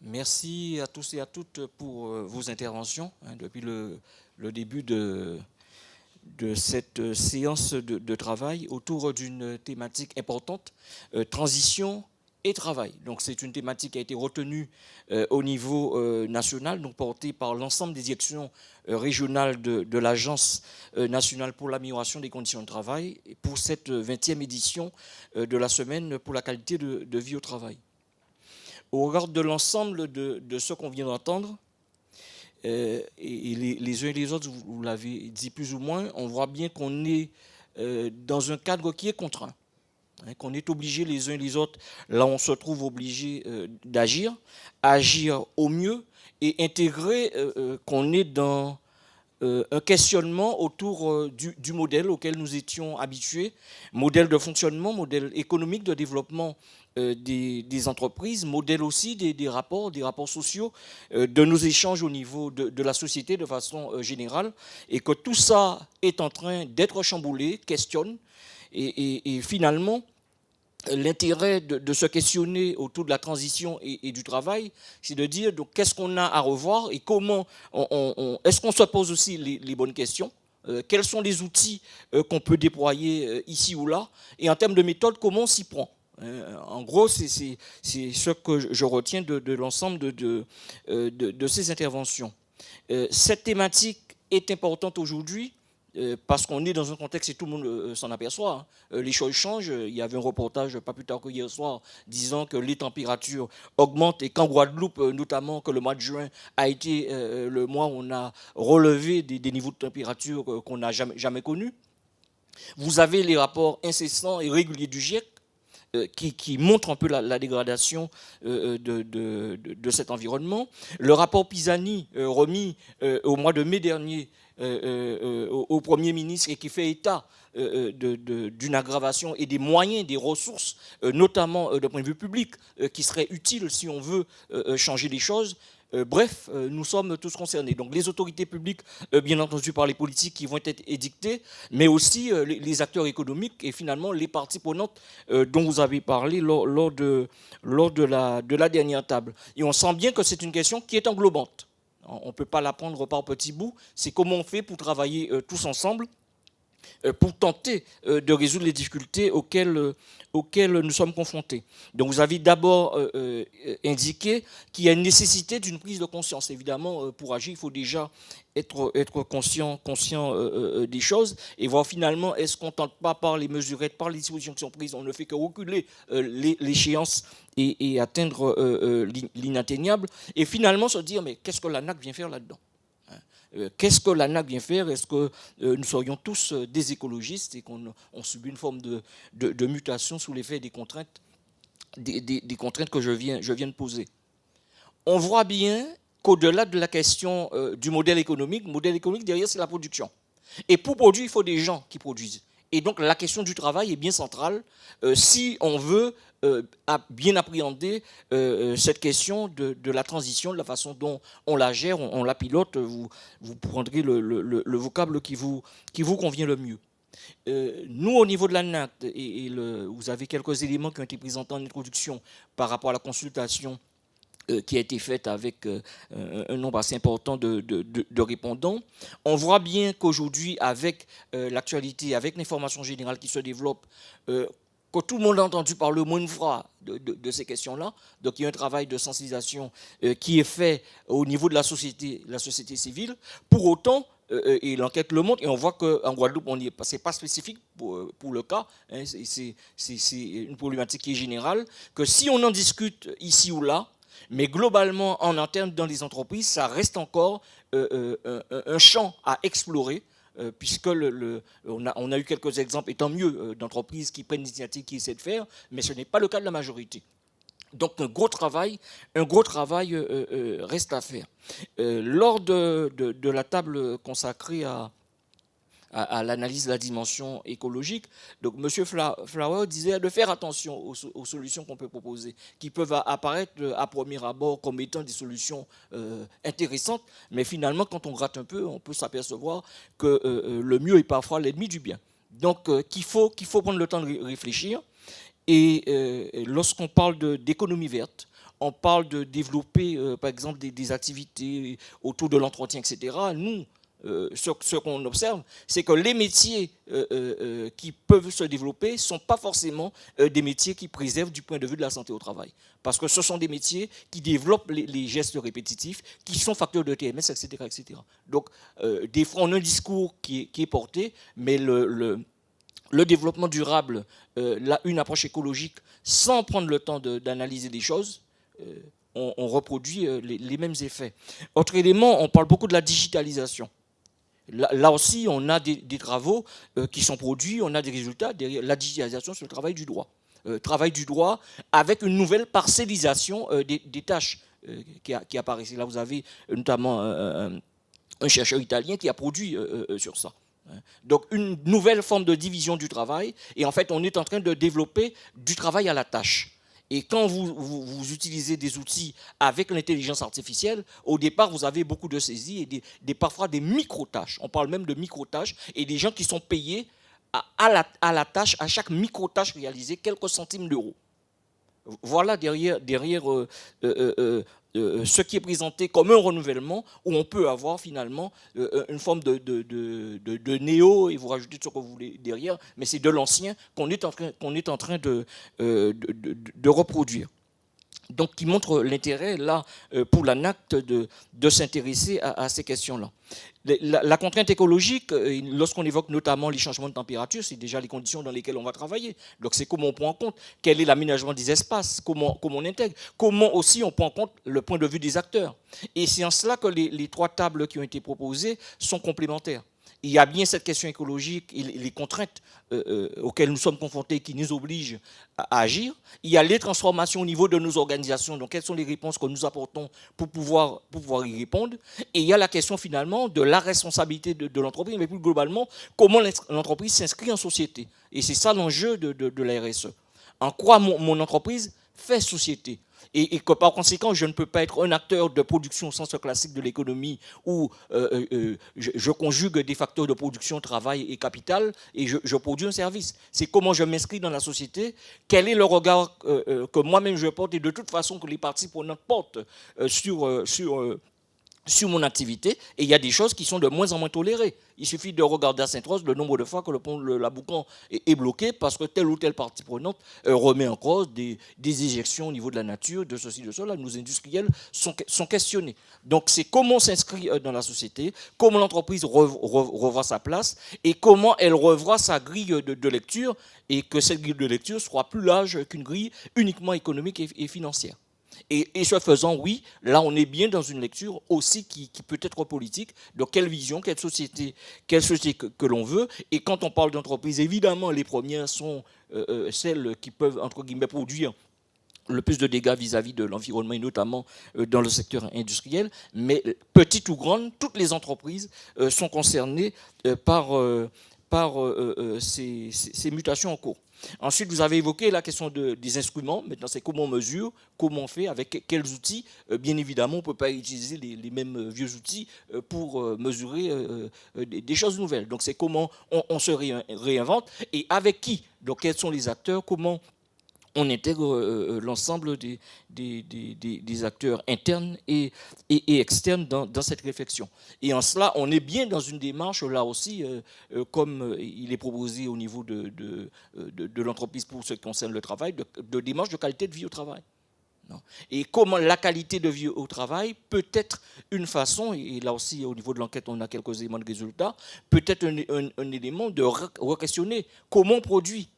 Merci à tous et à toutes pour vos interventions depuis le début de cette séance de travail autour d'une thématique importante, transition et travail. Donc c'est une thématique qui a été retenue au niveau national, donc portée par l'ensemble des directions régionales de l'Agence nationale pour l'amélioration des conditions de travail pour cette 20e édition de la semaine pour la qualité de vie au travail. Au regard de l'ensemble de ce qu'on vient d'entendre, et les uns et les autres, vous l'avez dit plus ou moins, on voit bien qu'on est dans un cadre qui est contraint, qu'on est obligé les uns et les autres, là on se trouve obligé d'agir, agir au mieux et intégrer qu'on est dans un questionnement autour du modèle auquel nous étions habitués, modèle de fonctionnement, modèle économique de développement des entreprises, modèle aussi des rapports sociaux, de nos échanges au niveau de la société de façon générale, et que tout ça est en train d'être chamboulé, questionne, et finalement, l'intérêt de se questionner autour de la transition et du travail, c'est de dire donc qu'est-ce qu'on a à revoir et comment est-ce qu'on se pose aussi les bonnes questions, quels sont les outils qu'on peut déployer ici ou là, et en termes de méthode, comment on s'y prend. En gros, c'est ce que je retiens de l'ensemble de ces interventions. Cette thématique est importante aujourd'hui parce qu'on est dans un contexte et tout le monde s'en aperçoit. Les choses changent. Il y avait un reportage pas plus tard que hier soir disant que les températures augmentent et qu'en Guadeloupe, notamment, que le mois de juin a été le mois où on a relevé des niveaux de température qu'on n'a jamais connus. Vous avez les rapports incessants et réguliers du GIEC qui montre un peu la dégradation de cet environnement. Le rapport Pisani remis au mois de mai dernier au Premier ministre et qui fait état d'une aggravation et des moyens, des ressources, notamment d'un point de vue public, qui seraient utiles si on veut changer les choses. Bref, nous sommes tous concernés. Donc les autorités publiques, bien entendu par les politiques qui vont être édictées, mais aussi les acteurs économiques et finalement les parties prenantes dont vous avez parlé lors de la dernière table. Et on sent bien que c'est une question qui est englobante. On ne peut pas la prendre par petits bouts. C'est comment on fait pour travailler tous ensemble pour tenter de résoudre les difficultés auxquelles nous sommes confrontés. Donc vous avez d'abord indiqué qu'il y a une nécessité d'une prise de conscience. Évidemment, pour agir, il faut déjà être conscient des choses et voir finalement, est-ce qu'on ne tente pas par les mesurettes, par les dispositions qui sont prises, on ne fait que reculer l'échéance et atteindre l'inatteignable, et finalement se dire, mais qu'est-ce que l'ANAC vient faire là-dedans ? Qu'est-ce que l'ANAC vient faire? Est-ce que nous serions tous des écologistes et qu'on subit une forme de mutation sous l'effet des contraintes, des contraintes que je viens de poser? On voit bien qu'au-delà de la question du modèle économique derrière c'est la production. Et pour produire, il faut des gens qui produisent. Et donc la question du travail est bien centrale si on veut bien appréhender cette question de la transition, de la façon dont on la gère, on la pilote. Vous prendrez le vocable qui vous convient le mieux. Nous, au niveau de l'ANAC, vous avez quelques éléments qui ont été présentés en introduction par rapport à la consultation qui a été faite avec un nombre assez important de répondants. On voit bien qu'aujourd'hui, avec l'actualité, avec l'information générale qui se développe, que tout le monde a entendu parler au moins une fois de ces questions-là. Donc il y a un travail de sensibilisation qui est fait au niveau de la société civile. Pour autant, et l'enquête le montre, et on voit qu'en Guadeloupe, ce n'est pas spécifique pour le cas, hein, c'est une problématique qui est générale, que si on en discute ici ou là, mais globalement, en interne dans les entreprises, ça reste encore un champ à explorer, puisque on a eu quelques exemples, et tant mieux, d'entreprises qui prennent l'initiative, qui essaient de faire, mais ce n'est pas le cas de la majorité. Donc un gros travail reste à faire. Lors de la table consacrée à l'analyse de la dimension écologique. Donc M. Flower disait de faire attention aux solutions qu'on peut proposer, qui peuvent apparaître à premier abord comme étant des solutions intéressantes, mais finalement quand on gratte un peu, on peut s'apercevoir que le mieux est parfois l'ennemi du bien. Donc qu'il faut prendre le temps de réfléchir. Et lorsqu'on parle d'économie verte, on parle de développer, par exemple, des activités autour de l'entretien, etc. Nous, ce qu'on observe, c'est que les métiers qui peuvent se développer ne sont pas forcément des métiers qui préservent du point de vue de la santé au travail. Parce que ce sont des métiers qui développent les gestes répétitifs, qui sont facteurs de TMS, etc. etc. Donc, des fois, on a un discours qui est porté, mais le développement durable, une approche écologique, sans prendre le temps d'analyser les choses, on reproduit les mêmes effets. Autre élément, on parle beaucoup de la digitalisation. Là aussi, on a des travaux qui sont produits, on a des résultats. La digitalisation, c'est le travail du droit. Travail du droit avec une nouvelle parcellisation des tâches qui apparaissent. Là, vous avez notamment un chercheur italien qui a produit sur ça. Donc une nouvelle forme de division du travail, et en fait on est en train de développer du travail à la tâche. Et quand vous utilisez des outils avec l'intelligence artificielle, au départ vous avez beaucoup de saisies et parfois des micro-tâches. On parle même de micro-tâches et des gens qui sont payés à la tâche, à chaque micro-tâche réalisée, quelques centimes d'euros. Voilà derrière ce qui est présenté comme un renouvellement où on peut avoir finalement une forme de néo, et vous rajoutez ce que vous voulez derrière, mais c'est de l'ancien qu'on est en train de reproduire. Donc, qui montre l'intérêt, là, pour l'ANACT de s'intéresser à ces questions-là. La contrainte écologique, lorsqu'on évoque notamment les changements de température, c'est déjà les conditions dans lesquelles on va travailler. Donc, c'est comment on prend en compte, quel est l'aménagement des espaces, comment on intègre, comment aussi on prend en compte le point de vue des acteurs. Et c'est en cela que les trois tables qui ont été proposées sont complémentaires. Il y a bien cette question écologique et les contraintes auxquelles nous sommes confrontés qui nous obligent à agir. Il y a les transformations au niveau de nos organisations. Donc, quelles sont les réponses que nous apportons pour pouvoir y répondre? Et il y a la question finalement de la responsabilité de l'entreprise, mais plus globalement, comment l'entreprise s'inscrit en société. Et c'est ça l'enjeu de la RSE. En quoi mon entreprise fait société? Et que par conséquent, je ne peux pas être un acteur de production au sens classique de l'économie où je conjugue des facteurs de production, travail et capital et je produis un service. C'est comment je m'inscris dans la société, quel est le regard que moi-même je porte et de toute façon que les parties prenantes portent sur mon activité, et il y a des choses qui sont de moins en moins tolérées. Il suffit de regarder à Sainte-Rose le nombre de fois que le pont de la Boucan est bloqué parce que telle ou telle partie prenante remet en cause des éjections au niveau de la nature, de ceci, de cela. Nos industriels sont questionnés. Donc c'est comment on s'inscrit dans la société, comment l'entreprise revoit sa place et comment elle revoit sa grille de lecture, et que cette grille de lecture soit plus large qu'une grille uniquement économique et financière. Et ce faisant, oui, là on est bien dans une lecture aussi qui peut être politique, de quelle vision, quelle société que l'on veut. Et quand on parle d'entreprise, évidemment les premières sont celles qui peuvent, entre guillemets, produire le plus de dégâts vis-à-vis de l'environnement, et notamment dans le secteur industriel. Mais petites ou grandes, toutes les entreprises sont concernées par ces mutations en cours. Ensuite, vous avez évoqué la question des instruments. Maintenant, c'est comment on mesure, comment on fait, avec quels outils. Bien évidemment, on ne peut pas utiliser les mêmes vieux outils pour mesurer des choses nouvelles. Donc, c'est comment on se réinvente et avec qui. Donc, quels sont les acteurs, comment on intègre l'ensemble des acteurs internes et externes dans cette réflexion. Et en cela, on est bien dans une démarche, là aussi, comme il est proposé au niveau de l'entreprise pour ce qui concerne le travail, de démarche de qualité de vie au travail. Non. Et comment la qualité de vie au travail peut être une façon, et là aussi au niveau de l'enquête on a quelques éléments de résultats, peut être un élément de re-questionner comment on produit.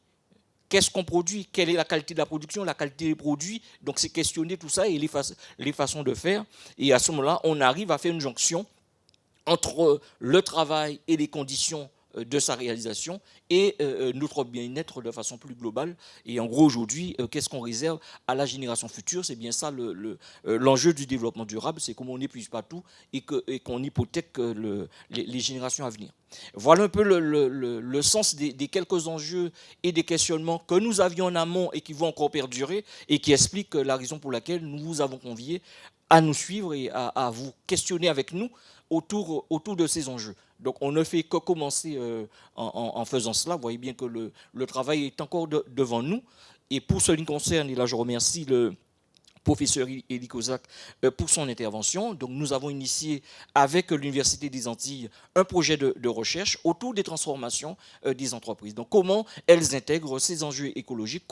Qu'est-ce qu'on produit? Quelle est la qualité de la production, la qualité des produits? Donc, c'est questionner tout ça et les façons de faire. Et à ce moment-là, on arrive à faire une jonction entre le travail et les conditions de sa réalisation et notre bien-être de façon plus globale. Et en gros, aujourd'hui, qu'est-ce qu'on réserve à la génération future? C'est bien ça l'enjeu du développement durable, c'est comment on n'épuise pas tout et qu'on hypothèque les générations à venir. Voilà un peu le sens des quelques enjeux et des questionnements que nous avions en amont et qui vont encore perdurer et qui expliquent la raison pour laquelle nous vous avons convié à nous suivre et à vous questionner avec nous autour de ces enjeux. Donc on ne fait que commencer en faisant cela. Vous voyez bien que le travail est encore devant nous. Et pour ce qui concerne, et là je remercie le professeur Elie Kozak pour son intervention. Donc nous avons initié avec l'Université des Antilles un projet de recherche autour des transformations des entreprises. Donc comment elles intègrent ces enjeux écologiques,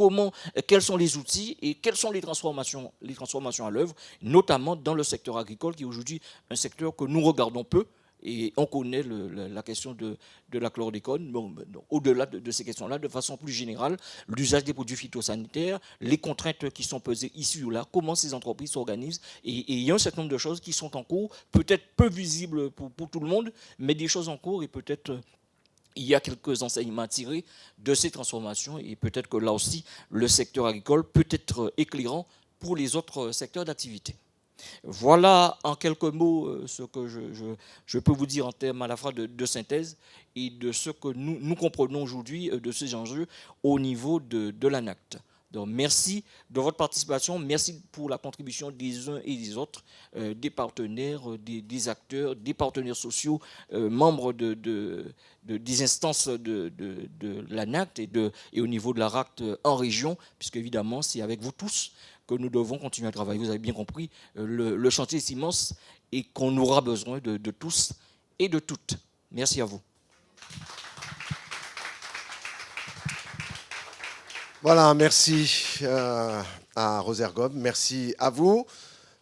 quels sont les outils et quelles sont les transformations à l'œuvre, notamment dans le secteur agricole qui est aujourd'hui un secteur que nous regardons peu. Et on connaît la question de la chlordécone. Bon, au-delà de ces questions-là, de façon plus générale, l'usage des produits phytosanitaires, les contraintes qui sont pesées ici ou là, comment ces entreprises s'organisent. Et il y a un certain nombre de choses qui sont en cours, peut-être peu visibles pour tout le monde, mais des choses en cours et peut-être il y a quelques enseignements à tirer de ces transformations et peut-être que là aussi, le secteur agricole peut être éclairant pour les autres secteurs d'activité. Voilà en quelques mots ce que je peux vous dire en termes à la fois de synthèse et de ce que nous comprenons aujourd'hui de ces enjeux au niveau de l'ANACT. Donc merci de votre participation, merci pour la contribution des uns et des autres, des partenaires, des acteurs, des partenaires sociaux, membres des instances de l'ANACT et au niveau de la RACT en région, puisque évidemment c'est avec vous tous que nous devons continuer à travailler. Vous avez bien compris, le chantier est immense et qu'on aura besoin de tous et de toutes. Merci à vous. Voilà, merci à Rosergob, merci à vous.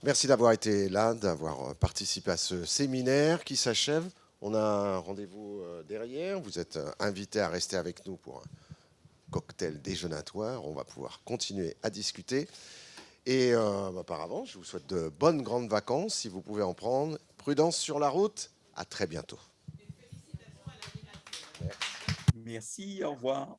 Merci d'avoir été là, d'avoir participé à ce séminaire qui s'achève. On a un rendez-vous derrière. Vous êtes invités à rester avec nous pour un cocktail déjeunatoire. On va pouvoir continuer à discuter. Et apparemment, je vous souhaite de bonnes grandes vacances, si vous pouvez en prendre. Prudence sur la route. À très bientôt. Merci, au revoir.